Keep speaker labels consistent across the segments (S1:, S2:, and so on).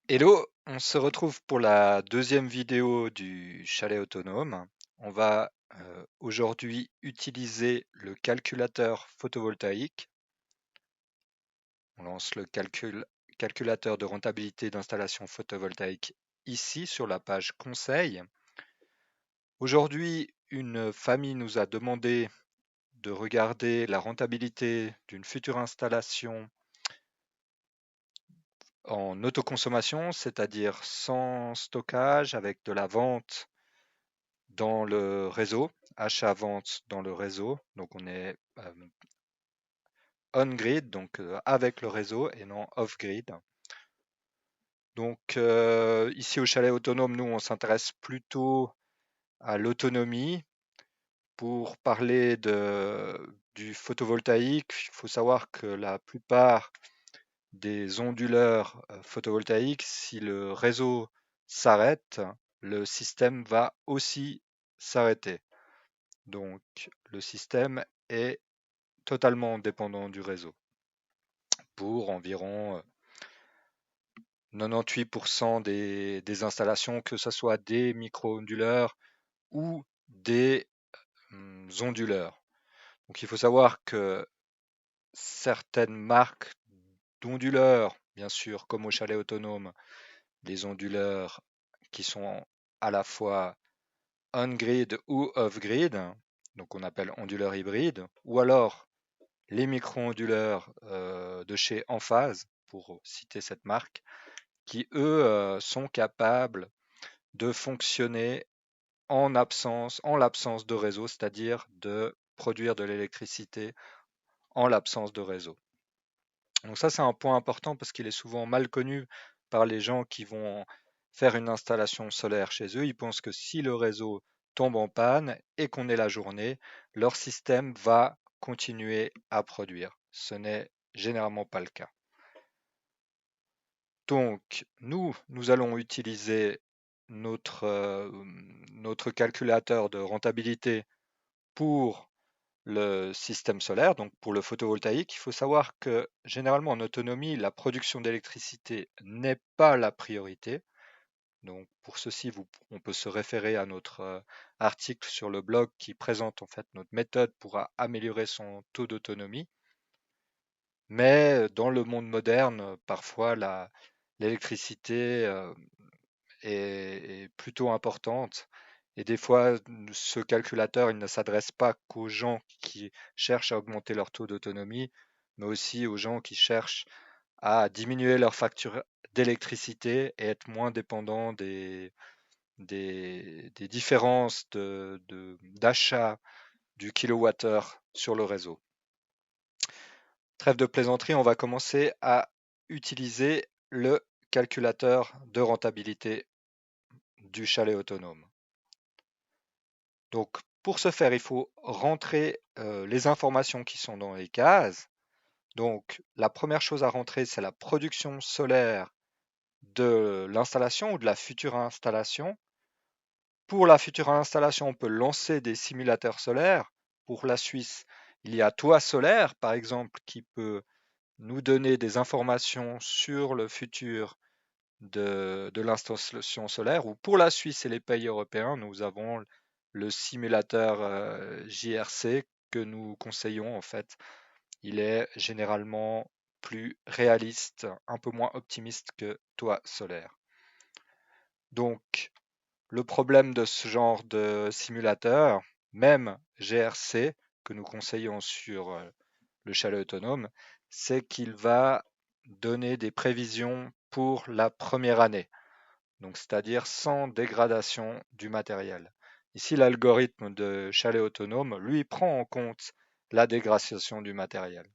S1: Hello, on se retrouve pour la deuxième vidéo du chalet autonome. On va aujourd'hui utiliser le calculateur photovoltaïque. On lance le calculateur de rentabilité d'installation photovoltaïque ici sur la page conseil. Aujourd'hui, une famille nous a demandé de regarder la rentabilité d'une future installation en autoconsommation, c'est-à-dire sans stockage, avec de la vente dans le réseau, achat-vente dans le réseau. Donc on est on-grid, donc avec le réseau et non off-grid. Donc ici au chalet autonome, nous on s'intéresse plutôt à l'autonomie. Pour parler du photovoltaïque, il faut savoir que la plupart des onduleurs photovoltaïques, si le réseau s'arrête, le système va aussi s'arrêter. Donc le système est totalement dépendant du réseau pour environ 98% des installations, que ce soit des micro-onduleurs ou des onduleurs. Donc il faut savoir que certaines marques d'onduleurs, bien sûr, comme au chalet autonome, les onduleurs qui sont à la fois on-grid ou off-grid, donc on appelle onduleurs hybrides, ou alors les micro-onduleurs de chez Enphase, pour citer cette marque, qui eux sont capables de fonctionner en l'absence de réseau, c'est-à-dire de produire de l'électricité en l'absence de réseau. Donc ça c'est un point important parce qu'il est souvent mal connu par les gens qui vont faire une installation solaire chez eux. Ils pensent que si le réseau tombe en panne et qu'on est la journée, leur système va continuer à produire. Ce n'est généralement pas le cas. Donc, nous allons utiliser notre calculateur de rentabilité pour le système solaire, donc pour le photovoltaïque. Il faut savoir que généralement en autonomie, la production d'électricité n'est pas la priorité. Donc pour ceci, on peut se référer à notre article sur le blog qui présente en fait notre méthode pour améliorer son taux d'autonomie. Mais dans le monde moderne, parfois l'électricité est plutôt importante. Et des fois, ce calculateur, il ne s'adresse pas qu'aux gens qui cherchent à augmenter leur taux d'autonomie, mais aussi aux gens qui cherchent à diminuer leur facture d'électricité et être moins dépendants des différences d'achat du kilowattheure sur le réseau. Trêve de plaisanterie, on va commencer à utiliser le calculateur de rentabilité du chalet autonome. Donc pour ce faire, il faut rentrer les informations qui sont dans les cases. Donc la première chose à rentrer, c'est la production solaire de l'installation ou de la future installation. Pour la future installation, on peut lancer des simulateurs solaires. Pour la Suisse, il y a Toit Solaire, par exemple, qui peut nous donner des informations sur le futur de l'installation solaire. Ou pour la Suisse et les pays européens, nous avons le simulateur JRC que nous conseillons en fait. Il est généralement plus réaliste, un peu moins optimiste que Toit Solaire. Donc, le problème de ce genre de simulateur, même GRC, que nous conseillons sur le chalet autonome, c'est qu'il va donner des prévisions pour la première année, donc c'est-à-dire sans dégradation du matériel. Ici, l'algorithme de chalet autonome, lui, prend en compte la dégradation du matériel.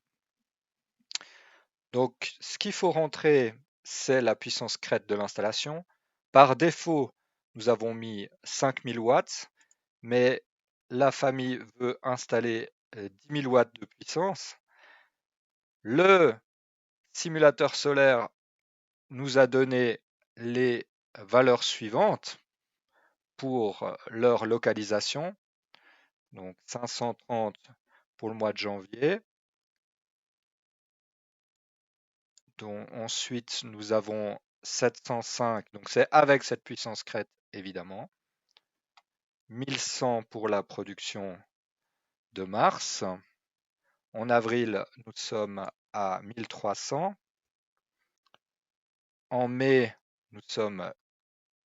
S1: Donc, ce qu'il faut rentrer, c'est la puissance crête de l'installation. Par défaut, nous avons mis 5000 watts, mais la famille veut installer 10 000 watts de puissance. Le simulateur solaire nous a donné les valeurs suivantes pour leur localisation. Donc 530 pour le mois de janvier. Donc, ensuite, nous avons 705, donc c'est avec cette puissance crête évidemment. 1100 pour la production de mars. En avril, nous sommes à 1300. En mai, nous sommes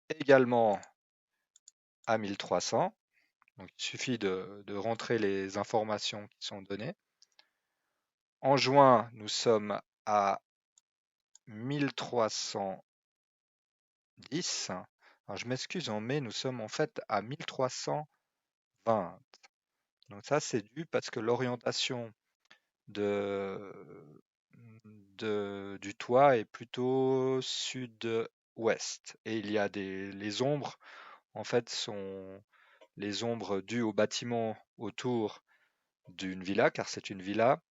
S1: également à 1300. Donc, il suffit de rentrer les informations qui sont données. En juin, nous sommes à 1310. Alors, je m'excuse, en mai, nous sommes en fait à 1320. Donc ça, c'est dû parce que l'orientation du toit est plutôt sud-ouest. Et il y a les ombres, en fait, sont les ombres dues au bâtiment autour d'une villa, car c'est une villa,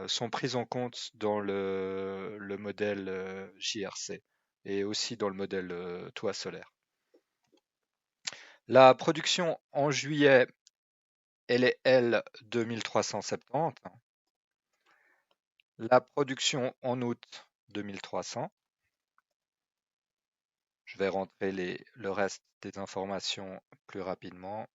S1: sont prises en compte dans le modèle JRC et aussi dans le modèle toit solaire. La production en juillet, elle est elle de 1370. La production en août 2300. Je vais rentrer le reste des informations plus rapidement.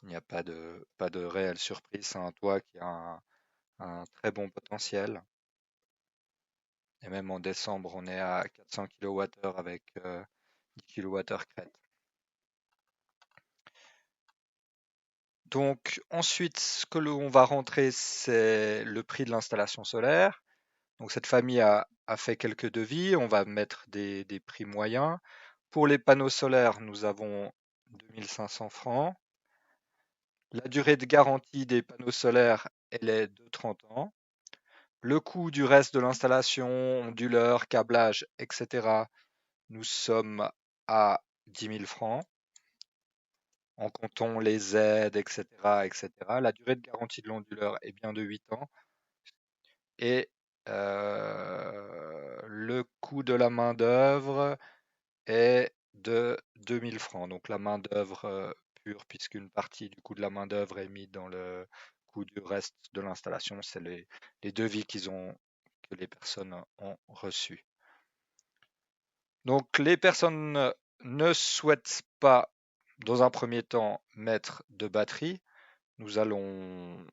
S1: Il n'y a pas de réelle surprise. C'est un toit qui a un très bon potentiel. Et même en décembre, on est à 400 kWh avec 10 kWh crête. Donc ensuite, ce que l'on va rentrer, c'est le prix de l'installation solaire. Donc cette famille a fait quelques devis. On va mettre des prix moyens. Pour les panneaux solaires, nous avons 2500 francs. La durée de garantie des panneaux solaires, elle est de 30 ans. Le coût du reste de l'installation, onduleur, câblage, etc., nous sommes à 10 000 francs. En comptant les aides, etc., etc. La durée de garantie de l'onduleur est bien de 8 ans. Et le coût de la main-d'œuvre est de 2 000 francs. Donc la main-d'œuvre pure, puisqu'une partie du coût de la main-d'œuvre est mise dans le coût du reste de l'installation. C'est les devis que les personnes ont reçus. Donc les personnes ne souhaitent pas, dans un premier temps, mettre de batterie. Nous allons,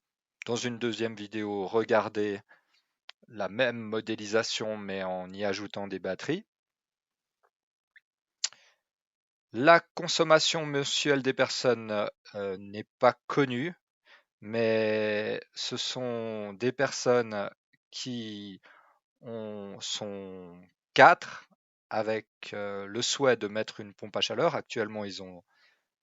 S1: dans une deuxième vidéo, regarder la même modélisation, mais en y ajoutant des batteries. La consommation mensuelle des personnes n'est pas connue, mais ce sont des personnes qui sont 4 avec le souhait de mettre une pompe à chaleur. Actuellement, ils ont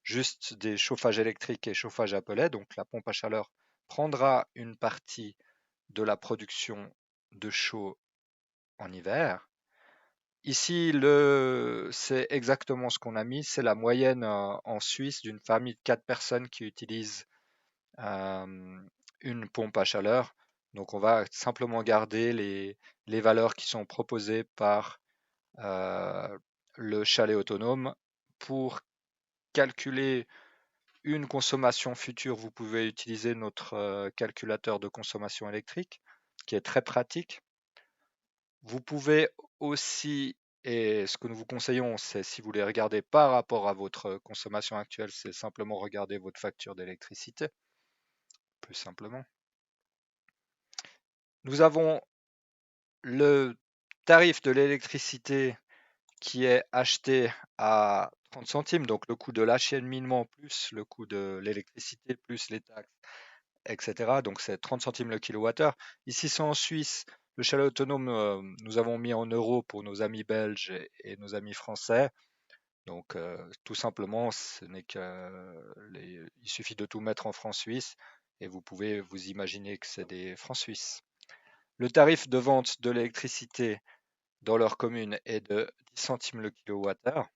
S1: juste des chauffages électriques et chauffage à pellet, donc la pompe à chaleur prendra une partie de la production de chaud en hiver. Ici, c'est exactement ce qu'on a mis, c'est la moyenne en Suisse d'une famille de 4 personnes qui utilisent une pompe à chaleur. Donc on va simplement garder les valeurs qui sont proposées par le chalet autonome. Pour calculer une consommation future, vous pouvez utiliser notre calculateur de consommation électrique qui est très pratique. Vous pouvez aussi, et ce que nous vous conseillons, c'est si vous voulez regarder par rapport à votre consommation actuelle, c'est simplement regarder votre facture d'électricité, plus simplement. Nous avons le tarif de l'électricité qui est acheté à 30 centimes, donc le coût de l'acheminement plus le coût de l'électricité plus les taxes, etc. Donc c'est 30 centimes le kilowattheure. Ici c'est en Suisse. Le chalet autonome, nous avons mis en euros pour nos amis belges et nos amis français. Donc tout simplement, il suffit de tout mettre en francs suisses et vous pouvez vous imaginer que c'est des francs suisses. Le tarif de vente de l'électricité dans leur commune est de 10 centimes le kilowattheure.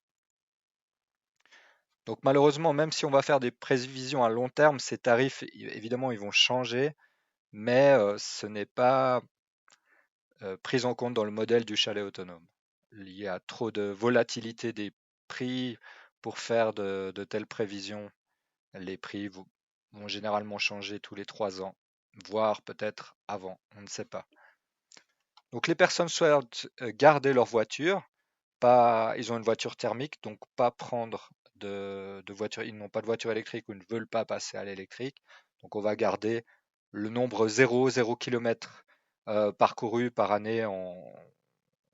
S1: Donc malheureusement, même si on va faire des prévisions à long terme, ces tarifs, évidemment, ils vont changer, mais ce n'est pas pris en compte dans le modèle du chalet autonome. Il y a trop de volatilité des prix pour faire de telles prévisions. Les prix vont généralement changer tous les 3 ans. voire peut-être avant, on ne sait pas. Donc les personnes souhaitent garder leur voiture, ils ont une voiture thermique, donc pas prendre de voiture, ils n'ont pas de voiture électrique ou ne veulent pas passer à l'électrique. Donc on va garder le nombre 0 km parcouru par année en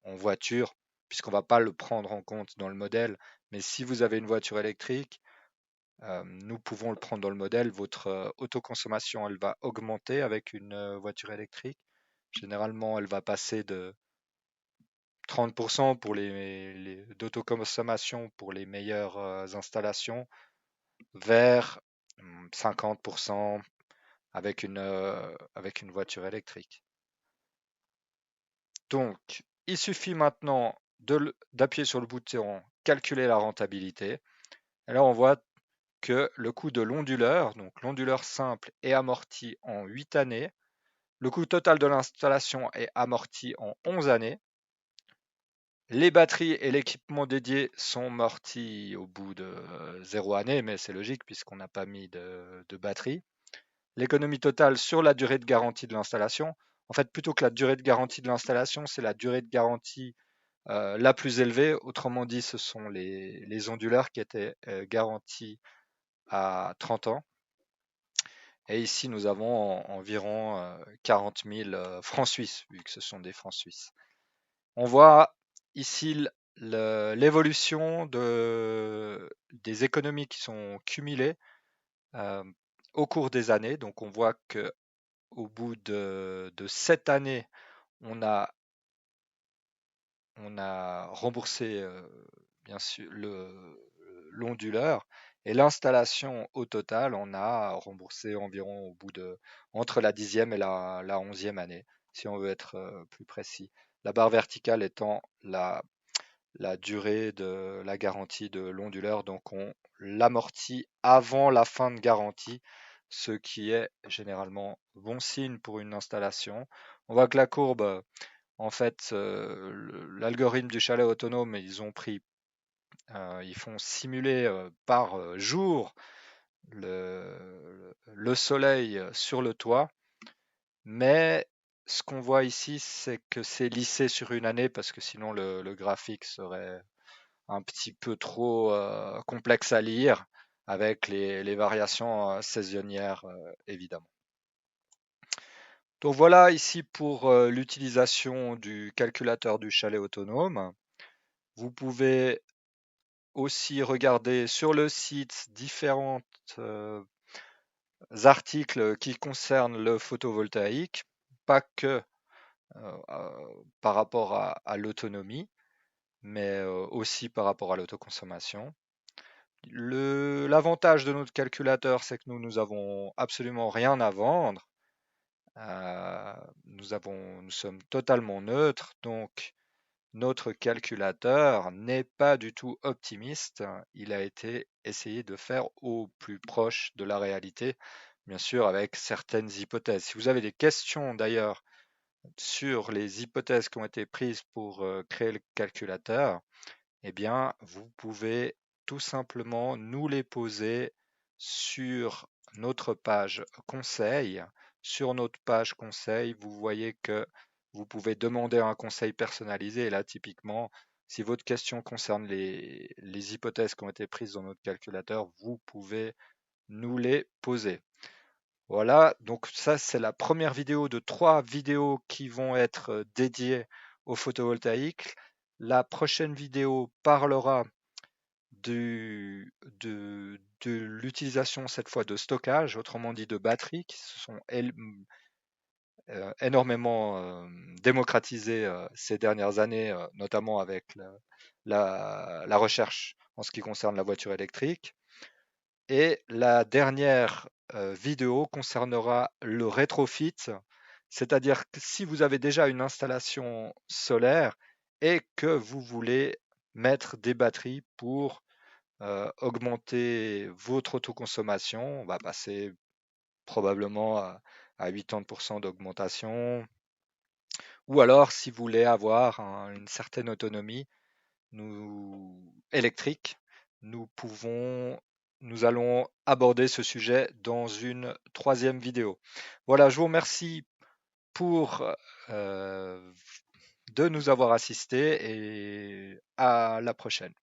S1: voiture, puisqu'on ne va pas le prendre en compte dans le modèle. Mais si vous avez une voiture électrique, nous pouvons le prendre dans le modèle. Votre autoconsommation, elle va augmenter avec une voiture électrique. Généralement, elle va passer de 30% pour d'autoconsommation pour les meilleures installations vers 50% avec une voiture électrique. Donc, il suffit maintenant d'appuyer sur le bouton calculer la rentabilité. Et là, on voit que le coût de l'onduleur, donc l'onduleur simple, est amorti en 8 années. Le coût total de l'installation est amorti en 11 années. Les batteries et l'équipement dédié sont amortis au bout de 0 année, mais c'est logique puisqu'on n'a pas mis de batterie. L'économie totale sur la durée de garantie de l'installation, en fait, plutôt que la durée de garantie de l'installation, c'est la durée de garantie la plus élevée. Autrement dit, ce sont les onduleurs qui étaient garantis à 30 ans. Et ici, nous avons environ 40 000 francs suisses, vu que ce sont des francs suisses. On voit ici l'évolution des économies qui sont cumulées au cours des années. Donc on voit qu'au bout de 7 années, on a remboursé bien sûr l'onduleur et l'installation au total, on a remboursé environ au bout de entre la 10e et la 11e année, si on veut être plus précis. La barre verticale étant la durée de la garantie de l'onduleur, donc on l'amortit avant la fin de garantie, ce qui est généralement bon signe pour une installation. On voit que la courbe, en fait, l'algorithme du chalet autonome, ils font simuler par jour le soleil sur le toit, mais ce qu'on voit ici, c'est que c'est lissé sur une année parce que sinon le graphique serait un petit peu trop complexe à lire avec les variations saisonnières évidemment. Donc voilà ici pour l'utilisation du calculateur du chalet autonome. Vous pouvez aussi regarder sur le site différents articles qui concernent le photovoltaïque, pas que par rapport à l'autonomie, mais aussi par rapport à l'autoconsommation. L'avantage de notre calculateur, c'est que nous avons absolument rien à vendre. Nous sommes totalement neutres, donc notre calculateur n'est pas du tout optimiste. Il a été essayé de faire au plus proche de la réalité, bien sûr avec certaines hypothèses. Si vous avez des questions d'ailleurs sur les hypothèses qui ont été prises pour créer le calculateur, eh bien, vous pouvez tout simplement nous les poser sur notre page conseil. Sur notre page conseil, vous voyez que vous pouvez demander un conseil personnalisé. Et là, typiquement, si votre question concerne les hypothèses qui ont été prises dans notre calculateur, vous pouvez nous les poser. Voilà, donc ça, c'est la première vidéo de 3 vidéos qui vont être dédiées au photovoltaïque. La prochaine vidéo parlera de l'utilisation cette fois de stockage, autrement dit de batteries, qui se sont énormément démocratisées ces dernières années, notamment avec la recherche en ce qui concerne la voiture électrique. Et la dernière vidéo concernera le rétrofit, c'est-à-dire que si vous avez déjà une installation solaire et que vous voulez mettre des batteries pour augmenter votre autoconsommation, on va passer probablement à 80% d'augmentation. Ou alors, si vous voulez avoir une certaine autonomie électrique, nous pouvons nous allons aborder ce sujet dans une troisième vidéo. Voilà, je vous remercie pour de nous avoir assistés et à la prochaine.